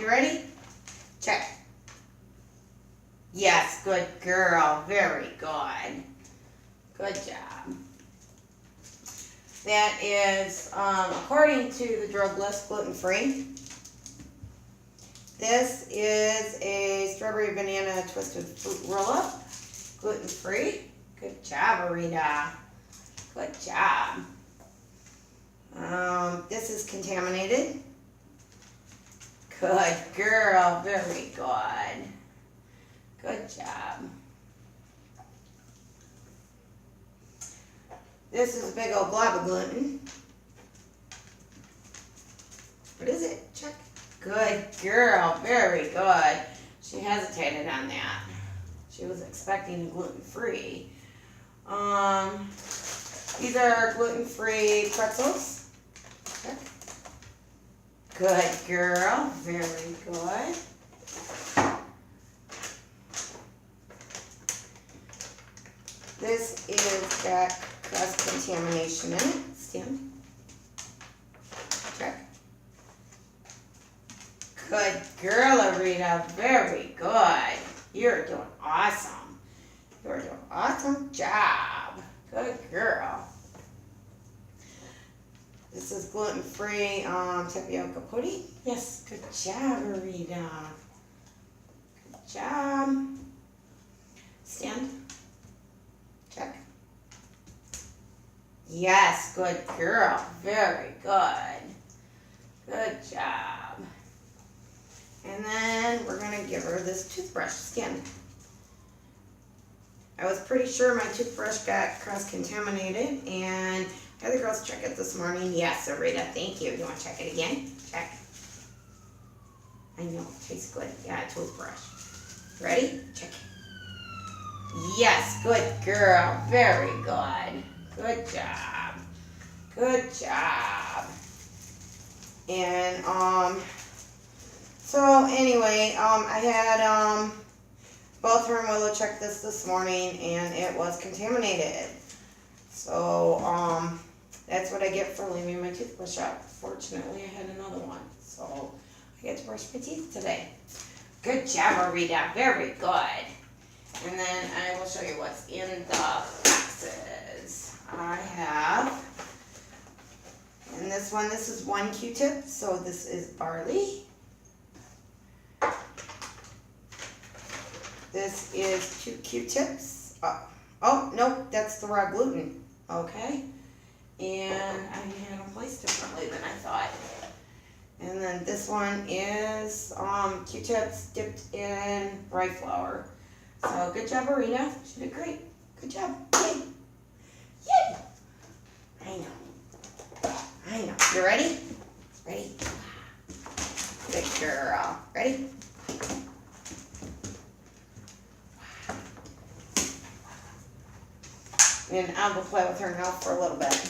You ready? Check. Yes, good girl. Very good. Good job. That is, according to the drug list, gluten-free. This is a strawberry banana twisted fruit roll-up, gluten-free. Good job, Aurita. Good job. This is contaminated. Good girl. Very good. Good job. This is a big old blob of gluten. What is it? Check. Good girl. Very good. She hesitated on that. She was expecting gluten-free. These are gluten-free pretzels. Check. Good girl. Very good. This is got cross-contamination in it. Stand. Check. Good girl, Aurita. Very good. You're doing awesome. You're doing awesome job. Good girl. This is gluten-free tapioca pudding. Yes, good job, Aurita. Good job. Stand. Check. Yes, good girl. Very good. Good job. And then we're going to give her this toothbrush. Stand. I was pretty sure my toothbrush got cross-contaminated, and I had the girls check it this morning. Yes, Aurita, thank you. You want to check it again? Check. I know, it tastes good. Yeah, toothbrush. Ready? Check. Yes, good girl. Very good. Good job. Good job. And, so anyway, I had, both her and Willow checked this morning, and it was contaminated. So, that's what I get for leaving my toothbrush out. Fortunately, I had another one, so I get to brush my teeth today. Good job, Aurita. Very good. And then I will show you what's in the boxes. I have, in this one, this is 1 Q-tip, so this is barley. This is 2 Q-tips. Oh, nope, that's the raw gluten. Okay. And I had them placed differently than I thought. And then this one is Q-tips dipped in rye flour. So good job, Aurita. She did great. Good job. Yay. Yay. I know. I know. You ready? Ready? Good girl. Ready? And I'll go play with her now for a little bit.